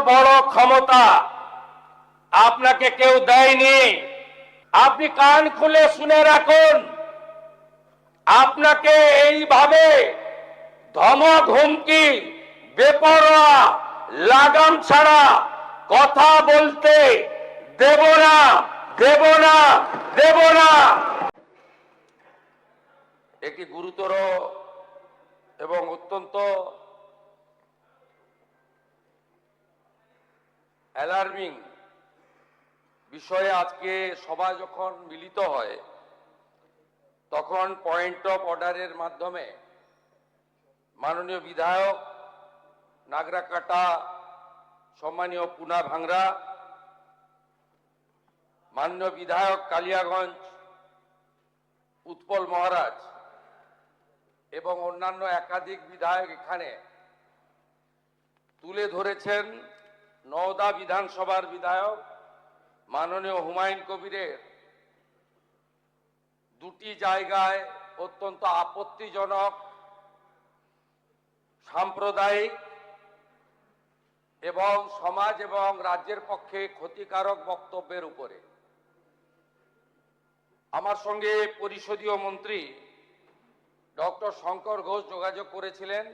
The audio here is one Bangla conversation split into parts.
বড় ক্ষমতা আপনাকে কেউ দেয়নি। আপনি কান খুলে শুনে রাখুন, আপনাকে এইভাবে ধমক হুমকি বেপরোয়া লাগাম ছাড়া কথা বলতে দেব না, দেব না, দেব না। একটি গুরুতর এবং অত্যন্ত অ্যালার্মিং বিষয়ে আজকে সভা যখন মিলিত হয় তখন পয়েন্ট অফ অর্ডারের মাধ্যমে মাননীয় বিধায়ক নাগরাকাটা, সম্মানীয় পুনা ভাংরা, মাননীয় বিধায়ক কালিয়াগঞ্জ উৎপল মহারাজ এবং অন্যান্য একাধিক বিধায়ক এখানে তুলে ধরেছেন নওদা বিধানসভার বিধায়ক মাননীয় হুমায়ুন কবিরের দুটি জায়গায় অত্যন্ত আপত্তিজনক সাম্প্রদায়িক এবং সমাজ এবং রাজ্যের পক্ষে ক্ষতিকারক বক্তব্যের উপরে আমার সঙ্গে পরিষদীয় মন্ত্রী ডক্টর শঙ্কর ঘোষ যোগাযোগ করেছিলেন।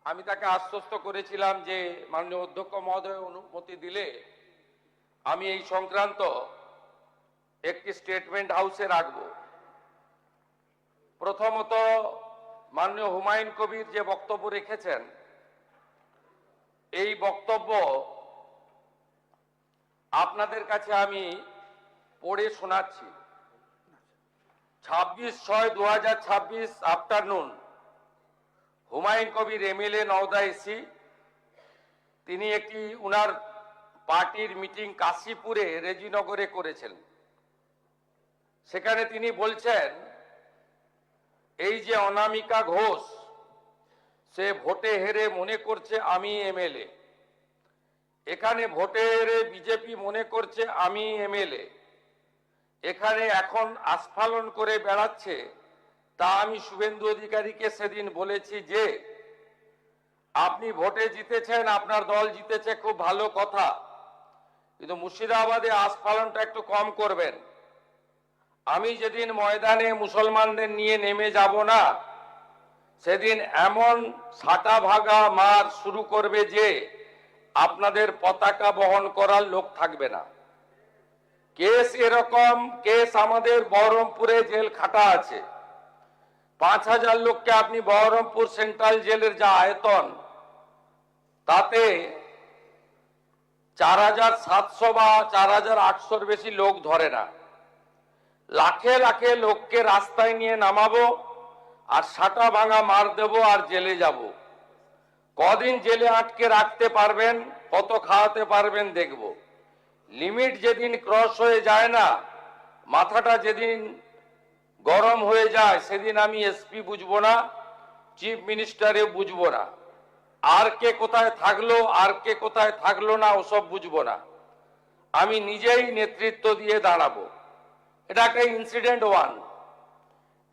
আমি তাকে আশ্বস্ত করেছিলাম যে মাননীয় অধ্যক্ষ মহোদয় অনুমতি দিলে আমি এই সংক্রান্ত একটি স্টেটমেন্ট হাউসে রাখব। প্রথমত, মাননীয় হুমায়ুন কবির যে বক্তব্য রেখেছেন এই বক্তব্য আপনাদের কাছে আমি পড়ে শোনাচ্ছি। 26/6/2026 afternoon Humayun Kabir MLA Nowda AC, তিনি একটি উনার পার্টির মিটিং কাশীপুরে রেজিনগরে করেছেন। সেখানে তিনি বলছেন এই যে অনামিকা ঘোষ সে ভোটে হেরে মনে করছে আমি এমএলএ, এখানে ভোটে হেরে বিজেপি মনে করছে আমি এমএলএ, এখানে এখন আস্ফালন করে বেড়াচ্ছে। তা আমি শুভেন্দু অধিকারীকে সেদিন বলেছি যে আপনি ভোটে জিতেছেন, আপনার দল জিতেছে, খুব ভালো কথা, কিন্তু মুর্শিদাবাদে আস্ফালনটা একটু কম করবেন। আমি যেদিন ময়দানে মুসলমানদের নিয়ে নেমে যাব না সেদিন এমন সাটা ভাগা মার শুরু করবে যে আপনাদের পতাকা বহন করার লোক থাকবে না। কেস এরকম কেস আমাদের বহরমপুরে জেল খাটা আছে। 5000 লোককে আপনি বহরমপুর সেন্ট্রাল জেলের যা আয়তন তাতে 4700 বা 4800-র বেশি লোক ধরে না। লাখে লাখে লোককে রাস্তায় নিয়ে নামাবো আর সাটা ভাঙা মার দেব আর জেলে যাব। কদিন জেলে আটকে রাখতে পারবেন, কত খাওয়াতে পারবেন দেখব। লিমিট যেদিন ক্রস হয়ে যায় না, মাথাটা যেদিন গরম হয়ে যায় সেদিন আমি এসপি বুঝবো না, চিফ মিনিস্টারেও বুঝবো না, আর কে কোথায় থাকলো আর কে কোথায় থাকলো না ওসব বুঝবো না। আমি নিজেই নেতৃত্ব দিয়ে দাঁড়াবো। এটা একটা ইনসিডেন্ট 1।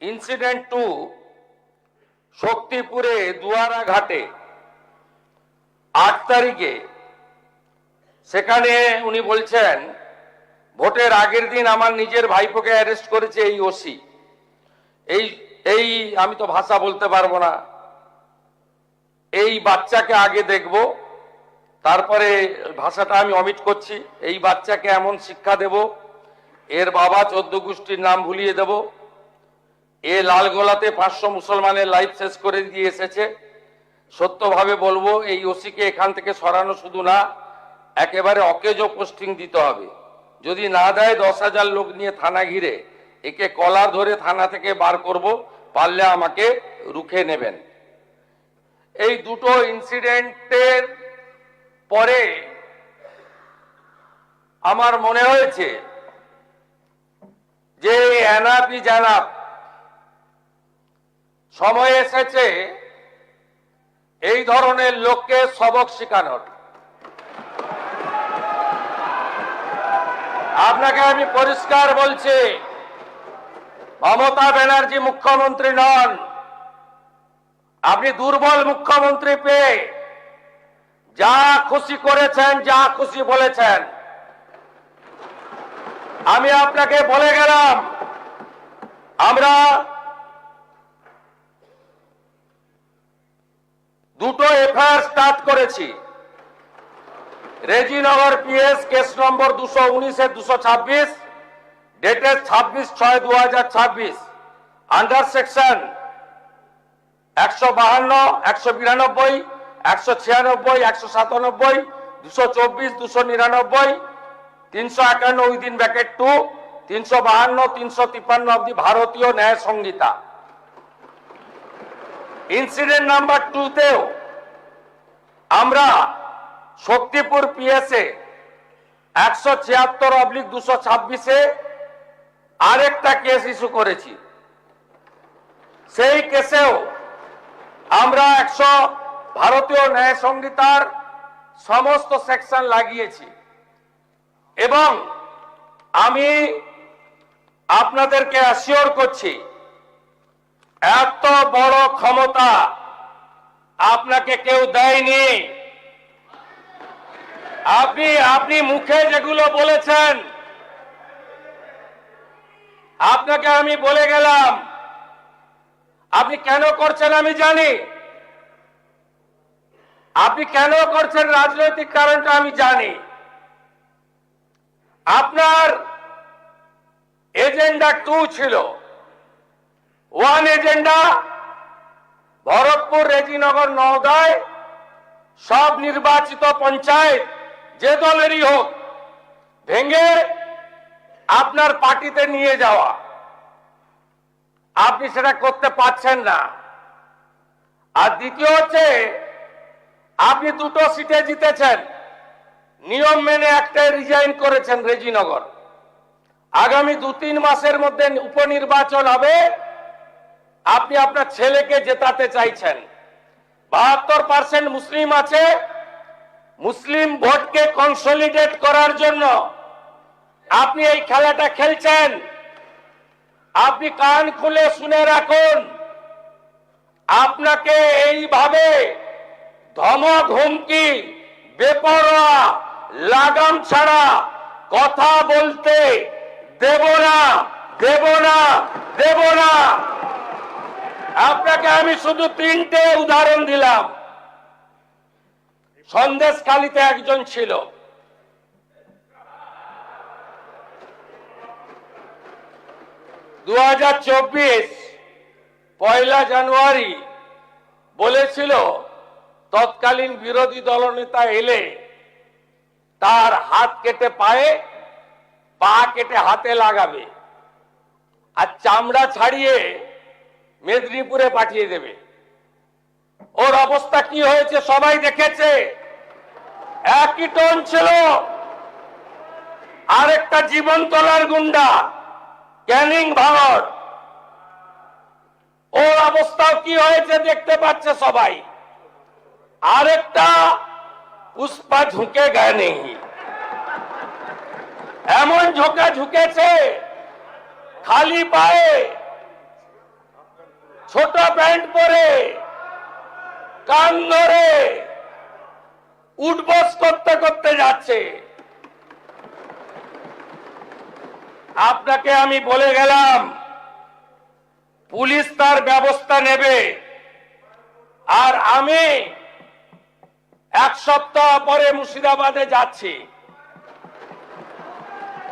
ইনসিডেন্ট 2, শক্তিপুরে দুয়ারা ঘাটে 8 তারিখে সেখানে উনি বলছেন ভোটের আগের দিন আমার নিজের ভাইপোকে অ্যারেস্ট করেছে এই ওসি। এই আমি তো ভাষা বলতে পারবো না। এই বাচ্চাকে আগে দেখব, তারপরে ভাষাটা আমি অমিট করছি। এই বাচ্চাকে এমন শিক্ষা দেব, এর বাবা 14 গোষ্ঠীর নাম ভুলিয়ে দেব। এ লালগোলাতে 500 মুসলমানের লাইফ শেষ করে দিয়ে এসেছে। সত্যভাবে বলবো, এই ওসিকে এখান থেকে সরানো শুধু না, একেবারে অকেজো পোস্টিং দিতে হবে। যদি না দেয় 10,000 লোক নিয়ে থানা ঘিরে একে কলার ধরে থানা থেকে বার করব, পারলে আমাকে রুখে নেবেন। এই দুটো ইনসিডেন্টের পরে আমার মনে হয়েছে যে এনাফি জানাব, সময় এসেছে এই ধরনের লোককে সবক শেখানোর। আপনাকে আমি পরিষ্কার বলছি, মমতা ব্যানার্জি মুখ্যমন্ত্রী নন। আপনি দুর্বল মুখ্যমন্ত্রী পেয়ে যা খুশি করেছেন, যা খুশি বলেছেন। আমি আপনাকে বলে গেলাম আমরা দুটো এফআইআর স্টার্ট করেছি। Rejinagar PS case number 219/226 dated 26/6/2026 under section 152, 192, 196, 197, 224, 299, 351 within bracket 2, 352, 353 of the ভারতীয় ন্যায় সংহিতা। ইনসিডেন্ট নাম্বার 2 তেও আমরা শক্তিপুর পিএসএ 176/226 আরেকটা কেস ইস্যু করেছি। সেই কেসেও আমরা ভারতীয় ন্যায় সংহিতার সমস্ত সেকশন লাগিয়েছি এবং আমি আপনাদেরকে অ্যাসিওর করছি এত বড় ক্ষমতা আপনাকে কেউ দেয়নি। আপনি মুখে যেগুলো বলেছেন, আপনাকে আমি বলে গেলাম, আপনি কেন করছেন আমি জানি। আপনি কেন করছেন রাজনৈতিক কারণটা আমি জানি। আপনার এজেন্ডা 2 ছিল। 1 এজেন্ডা ভরতপুর, রেজিনগর, নওদায় সব নির্বাচিত পঞ্চায়েত যে দলেরই হোক ভেঙে আপনার পার্টিতে নিয়ে যাওয়া। আপনি সেটা করতে পারছেন না। আর দ্বিতীয় হচ্ছে আপনি 2টো সিটে জিতেছেন, নিয়ম মেনে একটাই রিজাইন করেছেন রেজিনগর। আগামী 2-3 মাসের মধ্যে উপনির্বাচন হবে, আপনি আপনার ছেলেকে জেতাতে চাইছেন। 72% মুসলিম আছে, মুসলিম ভোটকে কনসলিডেট করার জন্য আপনি এই খেলাটা খেলছেন। আপনি কান খুলে শুনে রাখুন, আপনাকে এইভাবে ধমক হুমকি বেপরোয়া লাগাম ছাড়া কথা বলতে দেব না, দেব না, দেব না। আপনাকে আমি শুধু 3টে উদাহরণ দিলাম। সন্দেশখালীতে একজন ছিল, 2024 1 জানুয়ারি বলেছিল তৎকালীন বিরোধী দলনেতা এলে তার হাত কেটে পায়ে, পা কেটে হাতে লাগাবে আর চামড়া ছাড়িয়ে মেদিনীপুরে পাঠিয়ে দেবে। ওর অবস্থা কি হয়েছে সবাই দেখেছে। একই টোন ছিল। আরেকটা জীবনতলার গুন্ডা ক্যানিং ভাঙড়, ওর অবস্থাও কি হয়েছে দেখতে পাচ্ছে সবাই। আরেকটা পুষ্পা ঝুঁকে গায়ে নেই, এমন ঝোঁকা ঝুঁকেছে খালি পায়ে, ছোট প্যান্ট পরে, কান ধরে উঠবস করতে করতে যাচ্ছে। আপনাকে আমি বলে গেলাম পুলিশ তার ব্যবস্থা নেবে। আর আমি 1 সপ্তাহ পরে মুর্শিদাবাদে যাচ্ছি।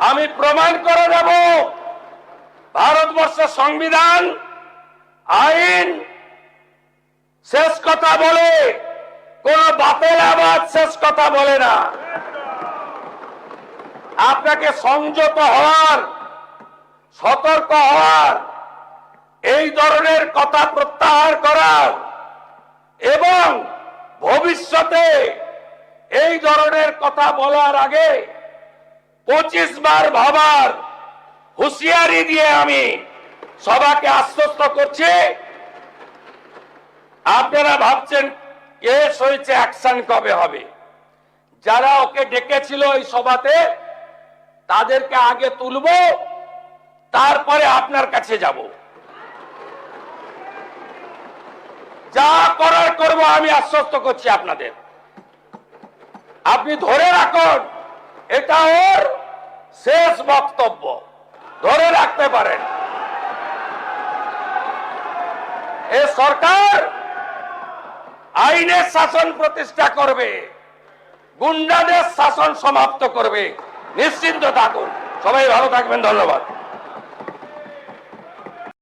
আমি প্রমাণ করে দেব ভারতবর্ষের সংবিধান, আইন শেষ কথা বলে, কোন বাতেল আবাদ শেষ কথা বলে না। আপনাকে সংযত হওয়ার, সতর্ক হওয়ার, এই ধরনের কথা প্রত্যাহার করার এবং ভবিষ্যতে এই ধরনের কথা বলার আগে 25 বার ভাবার হুঁশিয়ারি দিয়ে আমি সবাইকে আশ্বস্ত করছি। আপনারা ভাবছেন কেস হয়েছে, অ্যাকশন কবে হবে? যারা ওকে ডেকেছিল এই সভাতে তাদেরকে আগে তুলব, তারপরে আপনার কাছে যাব। যা করার করব, আমি আশ্বস্ত করছি আপনাদের। আপনি ধরে রাখুন, এটা ওর শেষ বক্তব্য, ধরে রাখতে পারেন। এ সরকার আইনের শাসন প্রতিষ্ঠা করবে, গুন্ডাদের শাসন সমাপ্ত করবে, নিশ্চিন্ত থাকুন। সবাই ভালো থাকবেন, ধন্যবাদ।